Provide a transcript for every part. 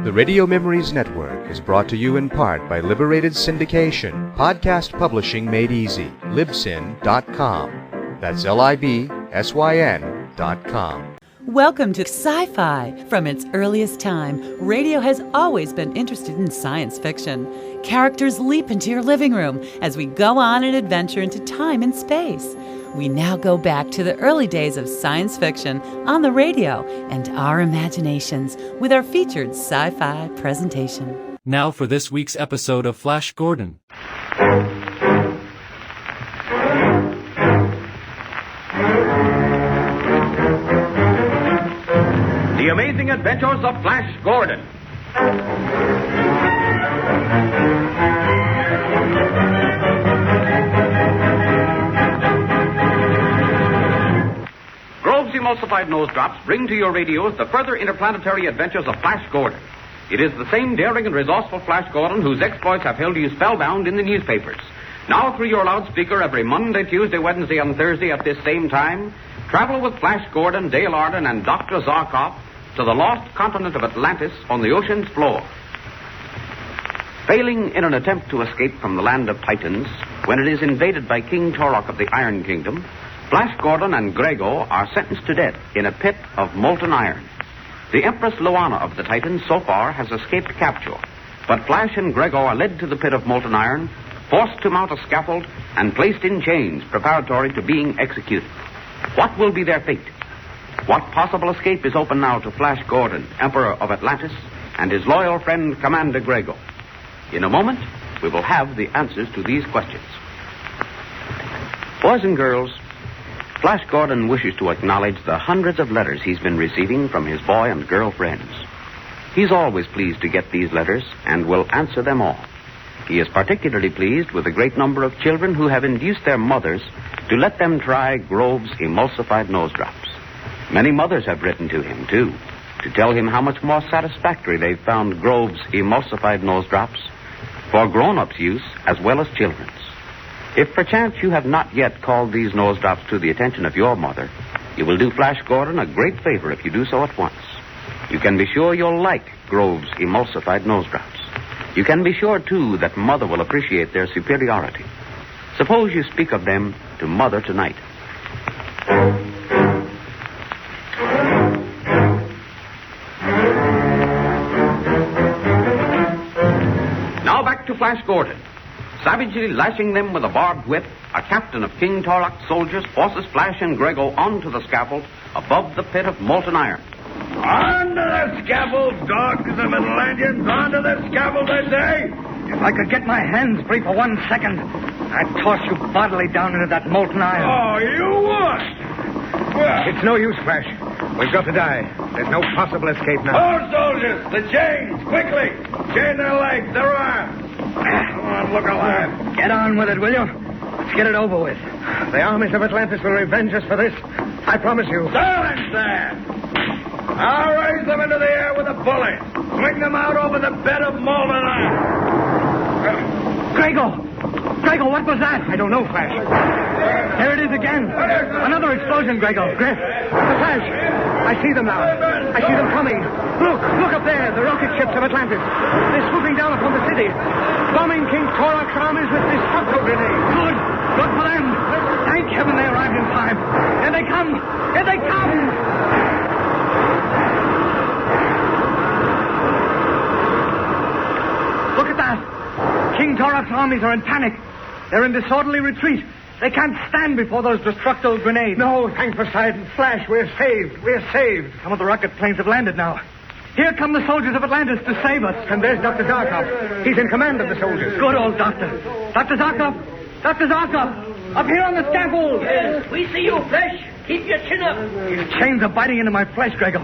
The Radio Memories Network is brought to you in part by Liberated Syndication, podcast publishing made easy, libsyn.com. That's libsyn.com. Welcome to Sci-Fi. From its earliest time, radio has always been interested in science fiction. Characters leap into your living room as we go on an adventure into time and space. We now go back to the early days of science fiction on the radio and our imaginations with our featured sci-fi presentation. Now for this week's episode of Flash Gordon. The Amazing Adventures of Flash Gordon. Grove's Emulsified Nose Drops bring to your radios the further interplanetary adventures of Flash Gordon. It is the same daring and resourceful Flash Gordon whose exploits have held you spellbound in the newspapers. Now through your loudspeaker every Monday, Tuesday, Wednesday, and Thursday at this same time, travel with Flash Gordon, Dale Arden, and Dr. Zarkov to the lost continent of Atlantis on the ocean's floor. Failing in an attempt to escape from the land of Titans, when it is invaded by King Tauroc of the Iron Kingdom, Flash Gordon and Grego are sentenced to death in a pit of molten iron. The Empress Luana of the Titans so far has escaped capture, but Flash and Grego are led to the pit of molten iron, forced to mount a scaffold, and placed in chains preparatory to being executed. What will be their fate? What possible escape is open now to Flash Gordon, Emperor of Atlantis, and his loyal friend, Commander Grego? In a moment, we will have the answers to these questions. Boys and girls, Flash Gordon wishes to acknowledge the hundreds of letters he's been receiving from his boy and girl friends. He's always pleased to get these letters and will answer them all. He is particularly pleased with the great number of children who have induced their mothers to let them try Grove's Emulsified Nose Drops. Many mothers have written to him, too, to tell him how much more satisfactory they've found Grove's Emulsified Nose Drops for grown-ups' use as well as children's. If perchance you have not yet called these nose drops to the attention of your mother, you will do Flash Gordon a great favor if you do so at once. You can be sure you'll like Grove's Emulsified Nose Drops. You can be sure, too, that Mother will appreciate their superiority. Suppose you speak of them to Mother tonight. Now back to Flash Gordon. Savagely lashing them with a barbed whip, a captain of King Tauroc's soldiers forces Flash and Grego onto the scaffold above the pit of molten iron. Onto the scaffold, dogs of Atlanteans! Onto the scaffold, I say! If I could get my hands free for 1 second, I'd toss you bodily down into that molten iron. Oh, you would? Well, It's no use, Flash. We've got to die. There's no possible escape now. oh, soldiers, the chains, quickly! Chain their legs, their arms. Come on, look alive. Get on with it, will you? Let's get it over with. The armies of Atlantis will revenge us for this. I promise you. Silence there! I'll raise them into the air with a bullet. Swing them out over the bed of molten iron. Grego! Grego, what was that? I don't know, Flash. There it is again. Another explosion, Grego. Griff. The Flash. I see them now. I see them coming. Look up there. The rocket ships of Atlantis. They're swooping down upon the city. Bombing King Tauroc's armies with destructo grenades. Good for them. Thank heaven they arrived in time. Here they come. Here they come. Look at that. King Tauroc's armies are in panic. They're in disorderly retreat. They can't stand before those destructo grenades. No, thank Poseidon. Flash, we're saved. We're saved. Some of the rocket planes have landed now. Here come the soldiers of Atlantis to save us. And there's Dr. Zarkov. He's in command of the soldiers. Good old doctor. Dr. Zarkov. Dr. Zarkov. Up here on the scaffold. Yes, we see you, Flash. Keep your chin up. These chains are biting into my flesh, Grego.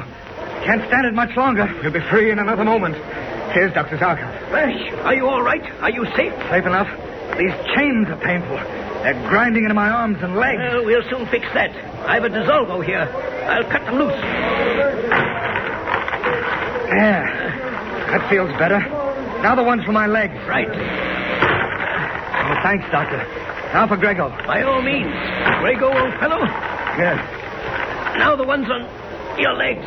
Can't stand it much longer. We'll be free in another moment. Here's Dr. Zarkov. Flash, are you all right? Are you safe? Safe enough. These chains are painful. They're grinding into my arms and legs. We'll soon fix that. I've a dissolvo here. I'll cut them loose. There. That feels better. Now the ones for my legs. Right. Oh, thanks, Doctor. Now for Grego. By all means. Grego, old fellow. Yes. Now the ones on your legs.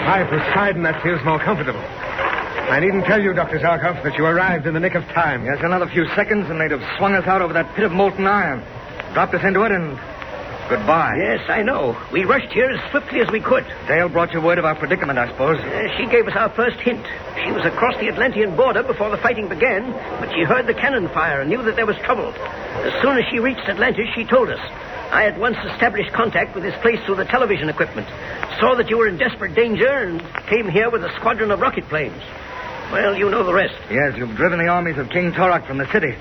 Hi, Poseidon. That feels more comfortable. I needn't tell you, Dr. Zarkov, that you arrived in the nick of time. Yes, another few seconds, and they'd have swung us out over that pit of molten iron. Dropped us into it, and goodbye. Yes, I know. We rushed here as swiftly as we could. Dale brought you word of our predicament, I suppose. She gave us our first hint. She was across the Atlantean border before the fighting began, but she heard the cannon fire and knew that there was trouble. As soon as she reached Atlantis, she told us. I at once established contact with this place through the television equipment. Saw that you were in desperate danger and came here with a squadron of rocket planes. Well, you know the rest. Yes, you've driven the armies of King Tauroc from the city.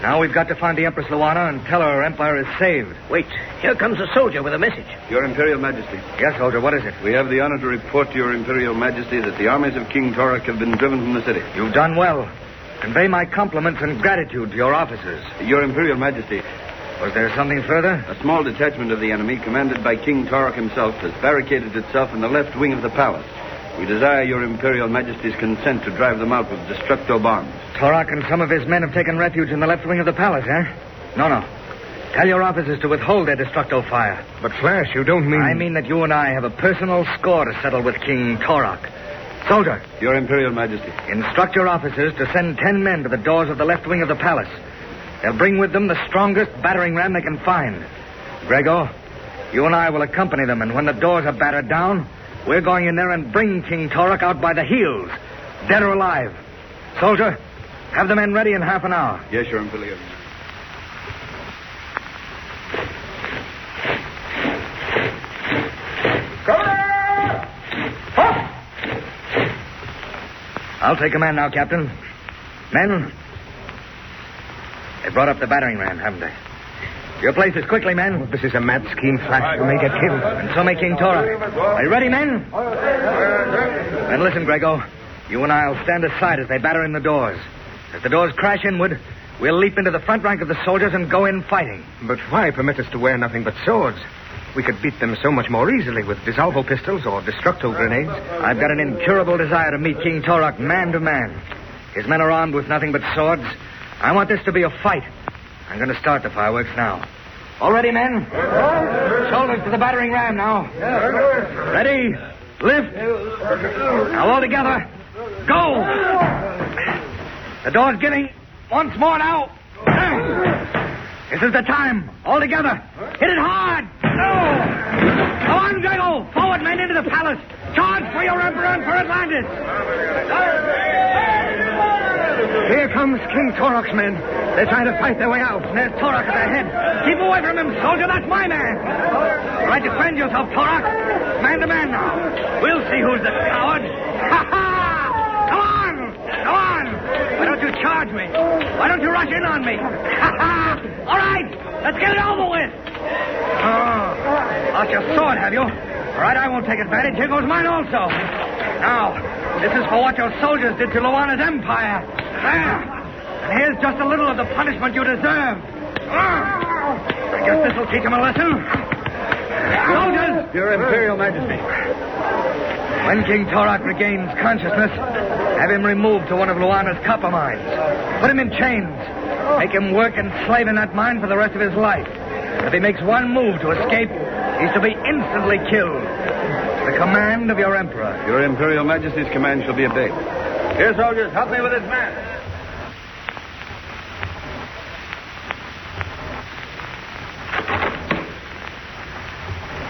Now we've got to find the Empress Luana and tell her her empire is saved. Wait, here comes a soldier with a message. Your Imperial Majesty. Yes, soldier, what is it? We have the honor to report to Your Imperial Majesty that the armies of King Tauroc have been driven from the city. You've done well. Convey my compliments and gratitude to your officers. Your Imperial Majesty. Was there something further? A small detachment of the enemy, commanded by King Tauroc himself, has barricaded itself in the left wing of the palace. We desire Your Imperial Majesty's consent to drive them out with destructo bombs. Tauroc and some of his men have taken refuge in the left wing of the palace, eh? No. Tell your officers to withhold their destructo fire. But, Flash, you don't mean... I mean that you and I have a personal score to settle with King Tauroc. Soldier. Your Imperial Majesty. Instruct your officers to send 10 men to the doors of the left wing of the palace. They'll bring with them the strongest battering ram they can find. Grego, you and I will accompany them, and when the doors are battered down, we're going in there and bring King Tauroc out by the heels, dead or alive. Soldier, have the men ready in half an hour. Yes, Your Imperial. I'll take command now, Captain. Men, they brought up the battering ram, haven't they? Your places, quickly, men. This is a mad scheme, Flash. You may get killed. And so may King Tauroc. Are you ready, men? Then listen, Grego. You and I'll stand aside as they batter in the doors. As the doors crash inward, we'll leap into the front rank of the soldiers and go in fighting. But why permit us to wear nothing but swords? We could beat them so much more easily with dissolvo pistols or destructo grenades. I've got an incurable desire to meet King Tauroc man to man. His men are armed with nothing but swords. I want this to be a fight. I'm going to start the fireworks now. All ready, men? Shoulders to the battering ram now. Ready? Lift. Now, all together. Go! The door's giving. Once more now. This is the time. All together. Hit it hard. Go on, Grego. Forward, men, into the palace. Charge for your emperor and for Atlantis. Here comes King Tauroc's men. They're trying to fight their way out. There's Tauroc at their head. Keep away from him, soldier. That's my man. All right, defend yourself, Tauroc. Man to man now. We'll see who's the coward. Ha-ha! Come on! Come on! Why don't you charge me? Why don't you rush in on me? Ha-ha! All right, let's get it over with. Oh, lost your sword, have you? All right, I won't take advantage. Here goes mine also. Now, this is for what your soldiers did to Luana's empire. There. And here's just a little of the punishment you deserve. I guess this will teach him a lesson. Soldiers! Your Imperial Majesty. When King Tauroc regains consciousness, have him removed to one of Luana's copper mines. Put him in chains. Make him work and slave in that mine for the rest of his life. If he makes one move to escape, he's to be instantly killed. The command of your emperor. Your Imperial Majesty's command shall be obeyed. Here, soldiers, help me with this man.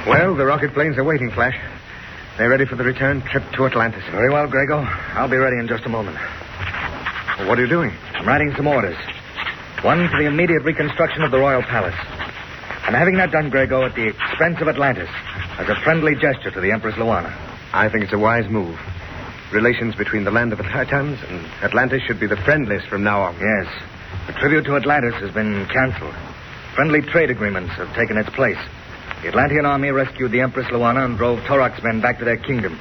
Well, the rocket planes are waiting, Flash. They're ready for the return trip to Atlantis. Very well, Grego. I'll be ready in just a moment. Well, what are you doing? I'm writing some orders. One for the immediate reconstruction of the royal palace. I'm having that done, Grego, at the expense of Atlantis, as a friendly gesture to the Empress Luana. I think it's a wise move. Relations between the land of the Titans and Atlantis should be the friendliest from now on. Yes. The tribute to Atlantis has been canceled. Friendly trade agreements have taken its place. The Atlantean army rescued the Empress Luana and drove Tauroc's men back to their kingdom.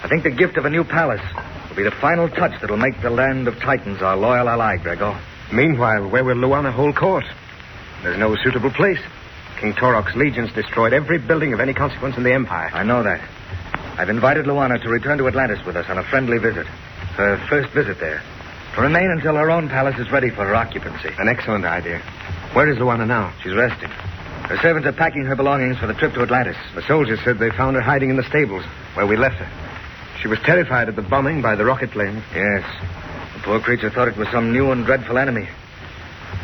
I think the gift of a new palace will be the final touch that'll make the land of Titans our loyal ally, Grego. Meanwhile, where will Luana hold court? There's no suitable place. King Tauroc's legions destroyed every building of any consequence in the Empire. I know that. I've invited Luana to return to Atlantis with us on a friendly visit. Her first visit there. To remain until her own palace is ready for her occupancy. An excellent idea. Where is Luana now? She's resting. Her servants are packing her belongings for the trip to Atlantis. The soldiers said they found her hiding in the stables, where we left her. She was terrified at the bombing by the rocket planes. Yes. The poor creature thought it was some new and dreadful enemy.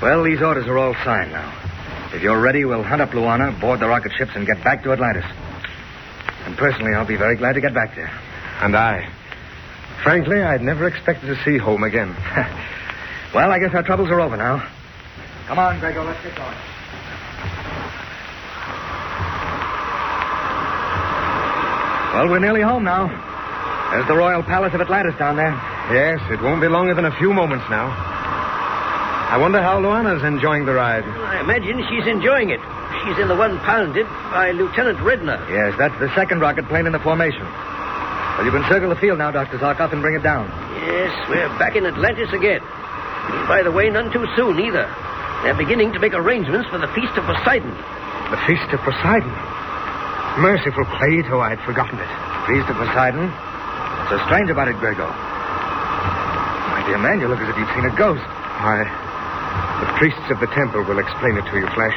Well, these orders are all signed now. If you're ready, we'll hunt up Luana, board the rocket ships, and get back to Atlantis. And personally, I'll be very glad to get back there. And I. Frankly, I'd never expected to see home again. Well, I guess our troubles are over now. Come on, Grego, let's get going. Well, we're nearly home now. There's the Royal Palace of Atlantis down there. Yes, it won't be longer than a few moments now. I wonder how Luana's enjoying the ride. I imagine she's enjoying it. She's in the one piloted by Lieutenant Redner. Yes, that's the second rocket plane in the formation. Well, you can circle the field now, Dr. Zarkov, and bring it down. Yes, we're back in Atlantis again. And by the way, none too soon either. They're beginning to make arrangements for the Feast of Poseidon. The Feast of Poseidon? Merciful Plato, I'd forgotten it. Feast of Poseidon? What's so strange about it, Grego? My dear man, you look as if you'd seen a ghost. The priests of the temple will explain it to you, Flash.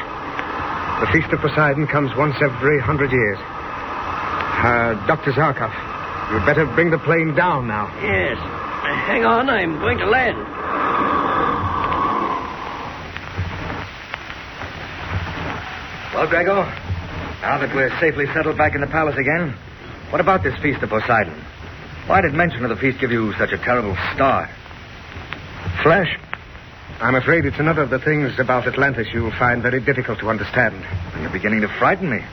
The Feast of Poseidon comes once every 100 years. Dr. Zarkov, you'd better bring the plane down now. Yes. Hang on, I'm going to land. Well, Grego, now that we're safely settled back in the palace again, what about this Feast of Poseidon? Why did mention of the feast give you such a terrible start? Flash, I'm afraid it's another of the things about Atlantis you'll find very difficult to understand. You're beginning to frighten me.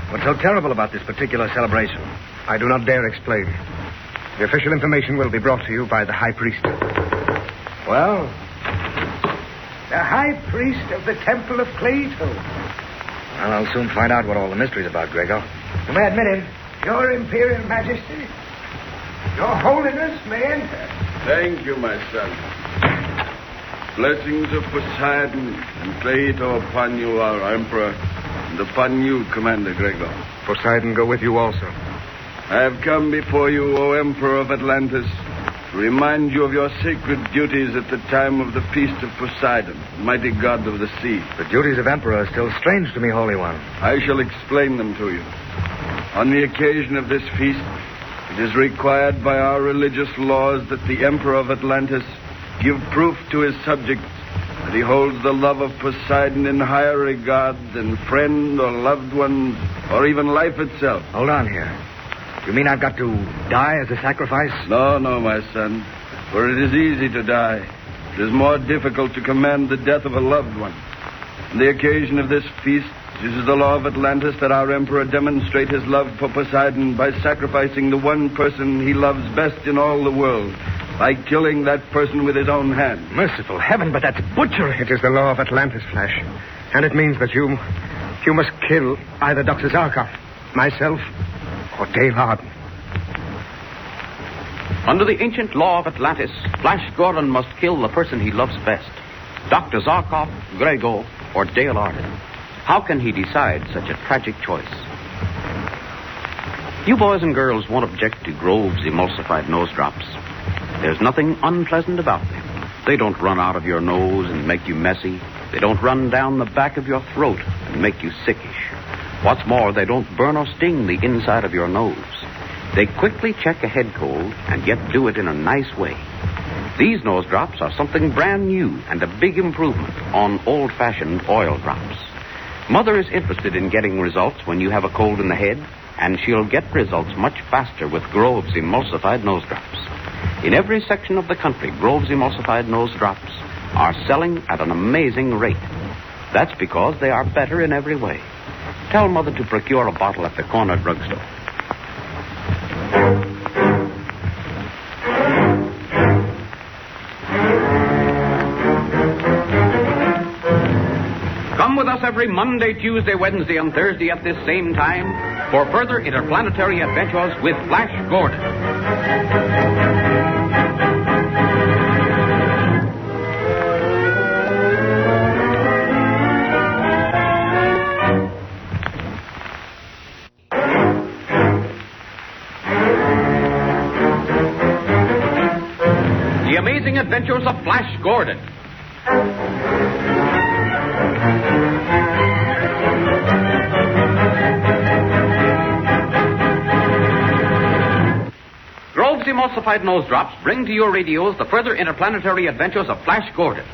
What's so terrible about this particular celebration? I do not dare explain. The official information will be brought to you by the High Priest. Well? The High Priest of the Temple of Plato. Well, I'll soon find out what all the mystery's about, Grego. You may admit it. Your Imperial Majesty. Your Holiness may enter. Thank you, my son. Blessings of Poseidon and Plato upon you, our Emperor, and upon you, Commander Grego. Poseidon go with you also. I have come before you, O Emperor of Atlantis, to remind you of your sacred duties at the time of the Feast of Poseidon, mighty god of the sea. The duties of Emperor are still strange to me, Holy One. I shall explain them to you. On the occasion of this feast, it is required by our religious laws that the Emperor of Atlantis give proof to his subjects that he holds the love of Poseidon in higher regard than friend or loved ones or even life itself. Hold on here. You mean I've got to die as a sacrifice? No, my son. For it is easy to die. It is more difficult to command the death of a loved one. On the occasion of this feast, it is the law of Atlantis that our emperor demonstrate his love for Poseidon by sacrificing the one person he loves best in all the world, by killing that person with his own hand. Merciful heaven, but that's butchery. It is the law of Atlantis, Flash. And it means that you must kill either Dr. Zarkov, myself, or Dale Arden. Under the ancient law of Atlantis, Flash Gordon must kill the person he loves best. Dr. Zarkov, Grego, or Dale Arden. How can he decide such a tragic choice? You boys and girls won't object to Grove's emulsified nose drops. There's nothing unpleasant about them. They don't run out of your nose and make you messy. They don't run down the back of your throat and make you sickish. What's more, they don't burn or sting the inside of your nose. They quickly check a head cold and yet do it in a nice way. These nose drops are something brand new and a big improvement on old-fashioned oil drops. Mother is interested in getting results when you have a cold in the head, and she'll get results much faster with Grove's emulsified nose drops. In every section of the country, Grove's emulsified nose drops are selling at an amazing rate. That's because they are better in every way. Tell Mother to procure a bottle at the corner drugstore. Come with us every Monday, Tuesday, Wednesday, and Thursday at this same time for further interplanetary adventures with Flash Gordon. The Amazing Adventures of Flash Gordon. Emulsified Nose Drops bring to your radios the further interplanetary adventures of Flash Gordon.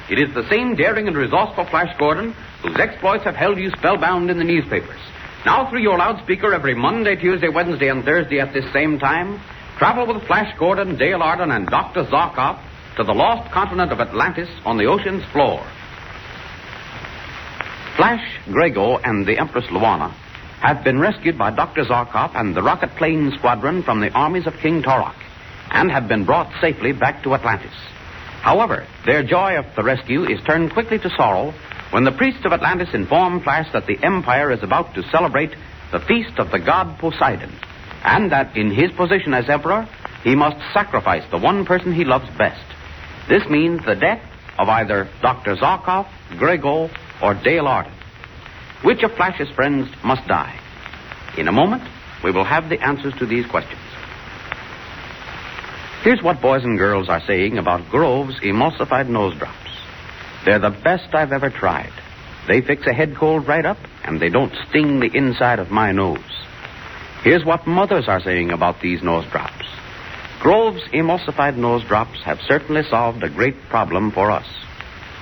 It is the same daring and resourceful Flash Gordon whose exploits have held you spellbound in the newspapers. Now, through your loudspeaker every Monday, Tuesday, Wednesday, and Thursday at this same time, travel with Flash Gordon, Dale Arden, and Dr. Zarkov to the lost continent of Atlantis on the ocean's floor. Flash, Grego, and the Empress Luana have been rescued by Dr. Zarkov and the rocket plane squadron from the armies of King Tauroc and have been brought safely back to Atlantis. However, their joy of the rescue is turned quickly to sorrow when the priests of Atlantis inform Flash that the Empire is about to celebrate the feast of the god Poseidon, and that in his position as Emperor, he must sacrifice the one person he loves best. This means the death of either Dr. Zarkov, Grego, or Dale Arden. Which of Flash's friends must die? In a moment, we will have the answers to these questions. Here's what boys and girls are saying about Grove's Emulsified Nose Drops. They're the best I've ever tried. They fix a head cold right up, and they don't sting the inside of my nose. Here's what mothers are saying about these nose drops. Grove's Emulsified Nose Drops have certainly solved a great problem for us.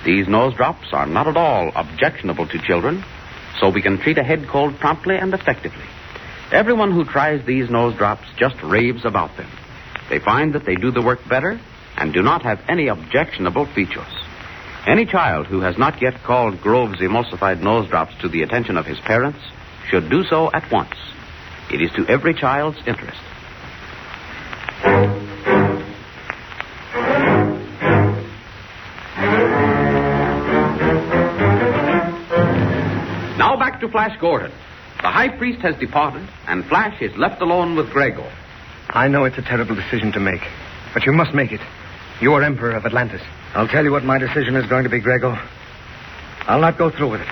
These nose drops are not at all objectionable to children, so we can treat a head cold promptly and effectively. Everyone who tries these nose drops just raves about them. They find that they do the work better and do not have any objectionable features. Any child who has not yet called Grove's Emulsified Nose Drops to the attention of his parents should do so at once. It is to every child's interest. Now back to Flash Gordon. The High Priest has departed, and Flash is left alone with Grego. I know it's a terrible decision to make, but you must make it. You are Emperor of Atlantis. I'll tell you what my decision is going to be, Grego. I'll not go through with it.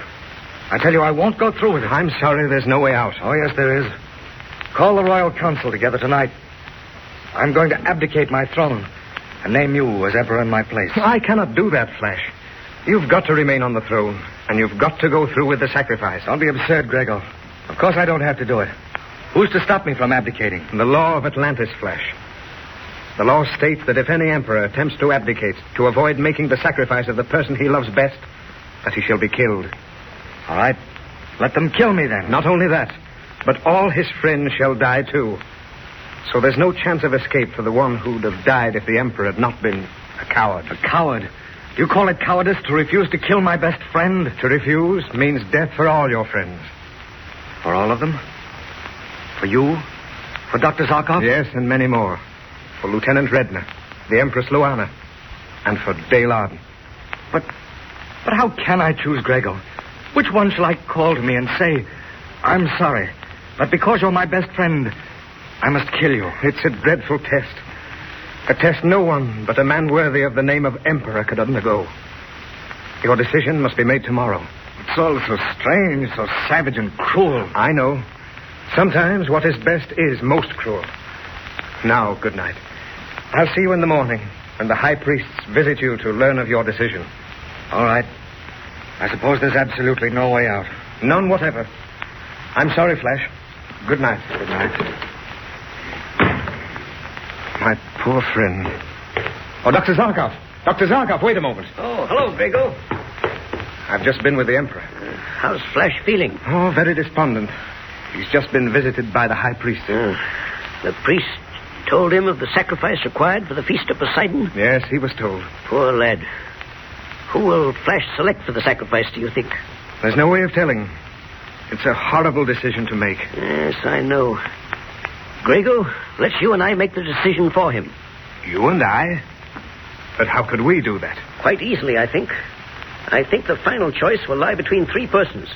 I tell you, I won't go through with it. I'm sorry, there's no way out. Oh, yes, there is. Call the Royal Council together tonight. I'm going to abdicate my throne and name you as Emperor in my place. I cannot do that, Flash. You've got to remain on the throne, and you've got to go through with the sacrifice. Don't be absurd, Grego. Of course I don't have to do it. Who's to stop me from abdicating? The law of Atlantis, Flash. The law states that if any emperor attempts to abdicate to avoid making the sacrifice of the person he loves best, that he shall be killed. All right. Let them kill me, then. Not only that, but all his friends shall die, too. So there's no chance of escape for the one who'd have died if the emperor had not been a coward. A coward? Do you call it cowardice to refuse to kill my best friend? To refuse means death for all your friends. For all of them? For you? For Dr. Zarkov? Yes, and many more. For Lieutenant Redner, the Empress Luana, and for Dale Arden. But how can I choose, Grego? Which one shall I call to me and say, I'm sorry, but because you're my best friend, I must kill you? It's a dreadful test. A test no one but a man worthy of the name of Emperor could undergo. Your decision must be made tomorrow. It's all so strange, so savage and cruel. I know. Sometimes what is best is most cruel. Now, good night. I'll see you in the morning when the high priests visit you to learn of your decision. All right. I suppose there's absolutely no way out. None whatever. I'm sorry, Flash. Good night. Good night. My poor friend. Oh, Dr. Zarkov. Dr. Zarkov, wait a moment. Oh, hello, Grego. I've just been with the Emperor. How's Flash feeling? Oh, very despondent. He's just been visited by the high priest. The priest told him of the sacrifice required for the feast of Poseidon? Yes, he was told. Poor lad. Who will Flash select for the sacrifice, do you think? There's no way of telling. It's a horrible decision to make. Yes, I know. Grego, let's you and I make the decision for him. You and I? But how could we do that? Quite easily, I think. I think the final choice will lie between three persons.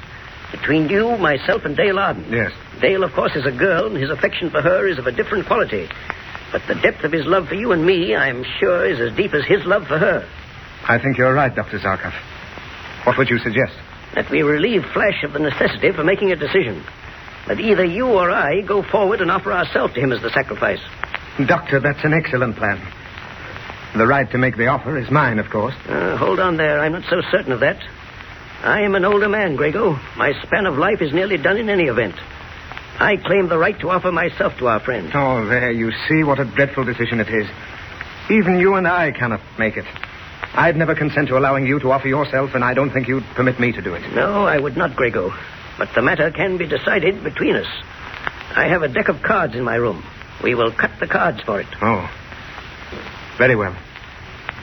Between you, myself, and Dale Arden. Yes. Dale, of course, is a girl, and his affection for her is of a different quality. But the depth of his love for you and me, I'm sure, is as deep as his love for her. I think you're right, Dr. Zarkov. What would you suggest? That we relieve Flash of the necessity for making a decision. That either you or I go forward and offer ourselves to him as the sacrifice. Doctor, that's an excellent plan. The right to make the offer is mine, of course. Hold on there. I'm not so certain of that. I am an older man, Grego. My span of life is nearly done in any event. I claim the right to offer myself to our friend. Oh, there, you see what a dreadful decision it is. Even you and I cannot make it. I'd never consent to allowing you to offer yourself, and I don't think you'd permit me to do it. No, I would not, Grego. But the matter can be decided between us. I have a deck of cards in my room. We will cut the cards for it. Oh. Very well.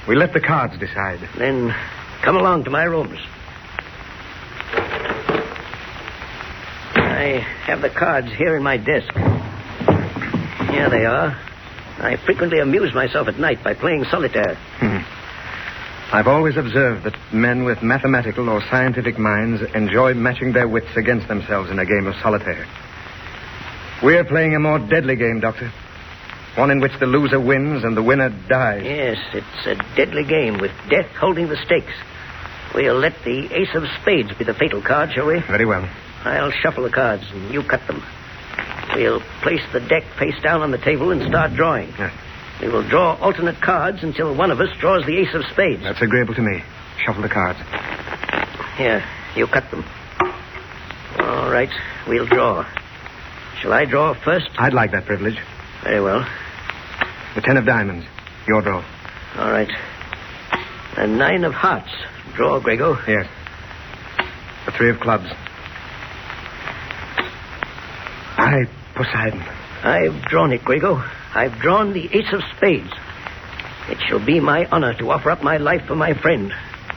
We'll let the cards decide. Then come along to my rooms. I have the cards here in my desk. Here they are. I frequently amuse myself at night by playing solitaire. I've always observed that men with mathematical or scientific minds enjoy matching their wits against themselves in a game of solitaire. We're playing a more deadly game, Doctor. One in which the loser wins and the winner dies. Yes, it's a deadly game with death holding the stakes. We'll let the ace of spades be the fatal card, shall we? Very well. I'll shuffle the cards and you cut them. We'll place the deck face down on the table and start drawing. Yes. We will draw alternate cards until one of us draws the ace of spades. That's agreeable to me. Shuffle the cards. Here, you cut them. All right, we'll draw. Shall I draw first? I'd like that privilege. Very well. The 10 of diamonds. Your draw. All right. The 9 of hearts. Draw, Grego. Yes. The 3 of clubs. Poseidon. I've drawn it, Grego. I've drawn the ace of spades. It shall be my honor to offer up my life for my friend.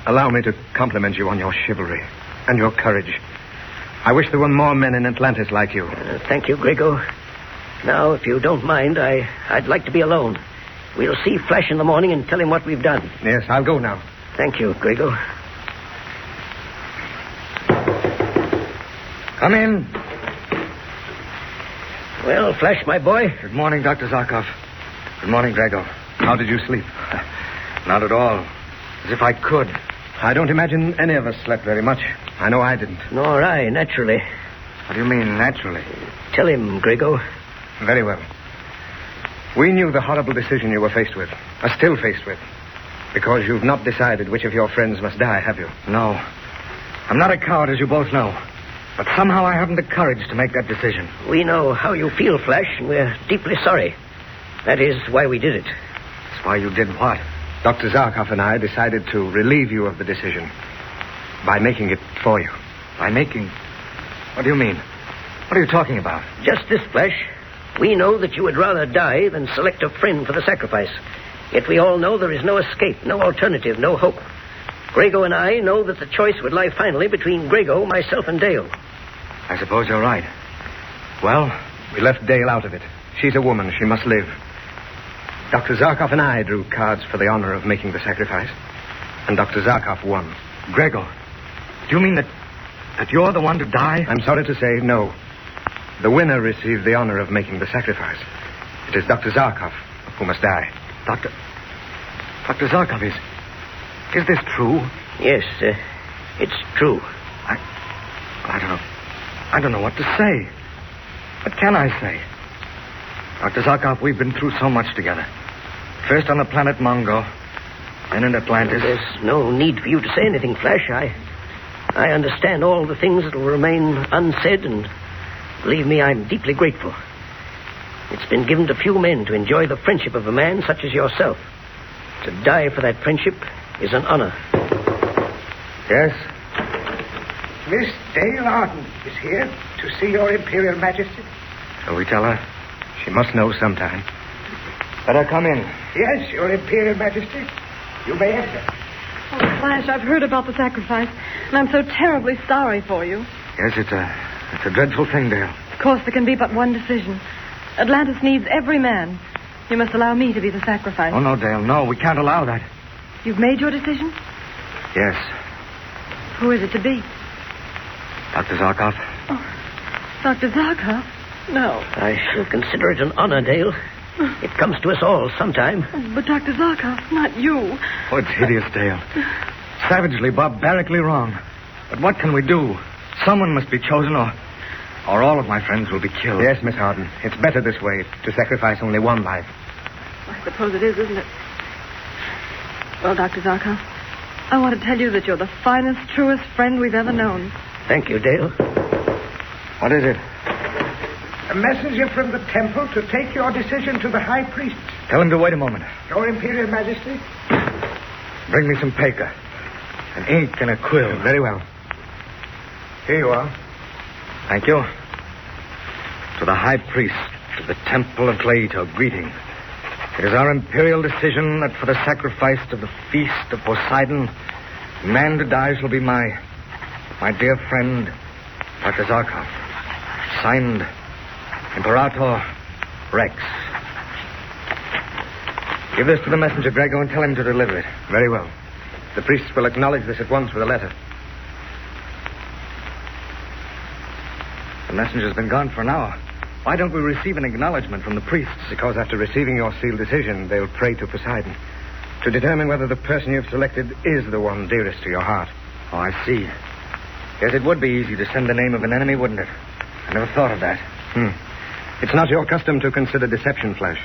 Allow me to compliment you on your chivalry and your courage. I wish there were more men in Atlantis like you. Thank you, Grego. Now, if you don't mind, I'd like to be alone. We'll see Flash in the morning and tell him what we've done. Yes, I'll go now. Thank you, Grego. Come in. Well, Flash, my boy. Good morning, Dr. Zarkov. Good morning, Grego. How did you sleep? Not at all. As if I could. I don't imagine any of us slept very much. I know I didn't. Nor I, naturally. What do you mean, naturally? Tell him, Grego. Very well. We knew the horrible decision you were faced with. Are still faced with. Because you've not decided which of your friends must die, have you? No. I'm not a coward, as you both know. But somehow I haven't the courage to make that decision. We know how you feel, Flash, and we're deeply sorry. That is why we did it. That's why you did what? Dr. Zarkov and I decided to relieve you of the decision by making it for you. By making... What do you mean? What are you talking about? Just this, Flash. We know that you would rather die than select a friend for the sacrifice. Yet we all know there is no escape, no alternative, no hope. Grego and I know that the choice would lie finally between Grego, myself, and Dale. I suppose you're right. Well, we left Dale out of it. She's a woman. She must live. Dr. Zarkov and I drew cards for the honor of making the sacrifice. And Dr. Zarkov won. Grego, do you mean that you're the one to die? I'm sorry to say no. The winner received the honor of making the sacrifice. It is Dr. Zarkov who must die. Dr. Zarkov, is this true? Yes, it's true. I don't know what to say. What can I say? Dr. Zarkov, we've been through so much together. First on the planet Mongo, then in Atlantis. There's no need for you to say anything, Flash. I understand all the things that will remain unsaid, and believe me, I'm deeply grateful. It's been given to few men to enjoy the friendship of a man such as yourself. To die for that friendship is an honor. Yes? Miss Dale Arden is here to see your Imperial Majesty. Shall we tell her? She must know sometime. Let her come in. Yes, your Imperial Majesty. You may enter. Oh, Flash, I've heard about the sacrifice, and I'm so terribly sorry for you. Yes, it's a dreadful thing, Dale. Of course, there can be but one decision. Atlantis needs every man. You must allow me to be the sacrifice. Oh, no, Dale, no. We can't allow that. You've made your decision? Yes. Who is it to be? Dr. Zarkov. Oh, Dr. Zarkov? No. I shall consider it an honor, Dale. It comes to us all sometime. Oh, but Dr. Zarkov, not you. Oh, it's hideous, Dale. Savagely, barbarically wrong. But what can we do? Someone must be chosen, or all of my friends will be killed. Yes, Miss Harden. It's better this way, to sacrifice only one life. I suppose it is, isn't it? Well, Dr. Zarkov, I want to tell you that you're the finest, truest friend we've ever known. Thank you, Dale. What is it? A messenger from the temple to take your decision to the high priest. Tell him to wait a moment. Your Imperial Majesty. Bring me some paper. An ink and a quill. Very well. Here you are. Thank you. To the high priest of the temple of Tlaito, greeting. It is our imperial decision that for the sacrifice of the feast of Poseidon, the man to die shall be my dear friend, Dr. Zarkov. Signed, Imperator Rex. Give this to the messenger, Grego, and tell him to deliver it. Very well. The priests will acknowledge this at once with a letter. The messenger's been gone for an hour. Why don't we receive an acknowledgement from the priests? Because after receiving your sealed decision, they'll pray to Poseidon to determine whether the person you've selected is the one dearest to your heart. Oh, I see. Yes, it would be easy to send the name of an enemy, wouldn't it? I never thought of that. It's not your custom to consider deception, Flash.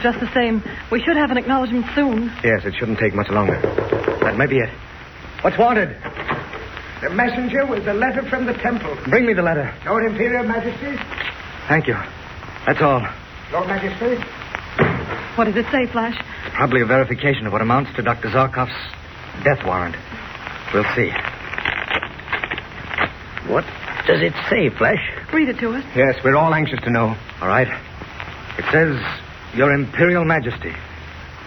Just the same, we should have an acknowledgement soon. Yes, it shouldn't take much longer. That may be it. What's wanted? The messenger with the letter from the temple. Bring me the letter. Your Imperial Majesty. Thank you. That's all. Your Majesty. What does it say, Flash? Probably a verification of what amounts to Dr. Zarkov's death warrant. We'll see. What does it say, Flash? Read it to us. Yes, we're all anxious to know. All right. It says, Your Imperial Majesty,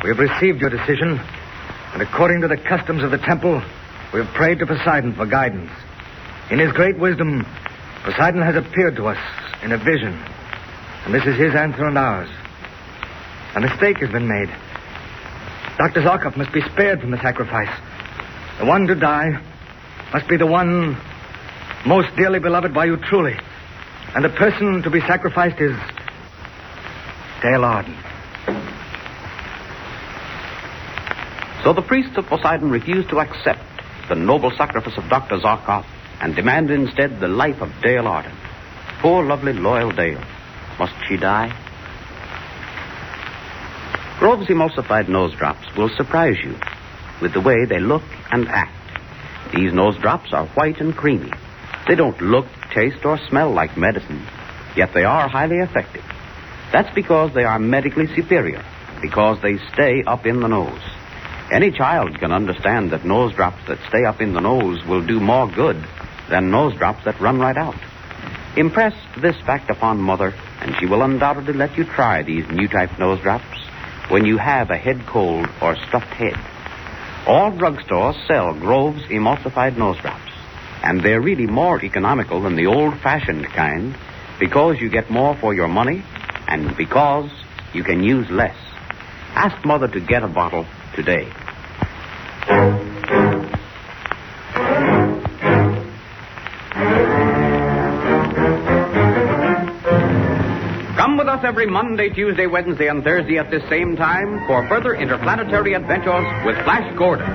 we have received your decision, and according to the customs of the temple, we have prayed to Poseidon for guidance. In his great wisdom, Poseidon has appeared to us in a vision, and this is his answer and ours. A mistake has been made. Dr. Zarkov must be spared from the sacrifice. The one to die must be the one most dearly beloved by you truly. And the person to be sacrificed is Dale Arden. So the priests of Poseidon refused to accept the noble sacrifice of Dr. Zarkov and demanded instead the life of Dale Arden. Poor, lovely, loyal Dale. Must she die? Grove's emulsified nose drops will surprise you with the way they look and act. These nose drops are white and creamy. They don't look, taste, or smell like medicine, yet they are highly effective. That's because they are medically superior, because they stay up in the nose. Any child can understand that nose drops that stay up in the nose will do more good than nose drops that run right out. Impress this fact upon Mother, and she will undoubtedly let you try these new type nose drops when you have a head cold or stuffed head. All drugstores sell Grove's emulsified nose drops, and they're really more economical than the old-fashioned kind because you get more for your money and because you can use less. Ask Mother to get a bottle today. Come with us every Monday, Tuesday, Wednesday, and Thursday at this same time for further interplanetary adventures with Flash Gordon.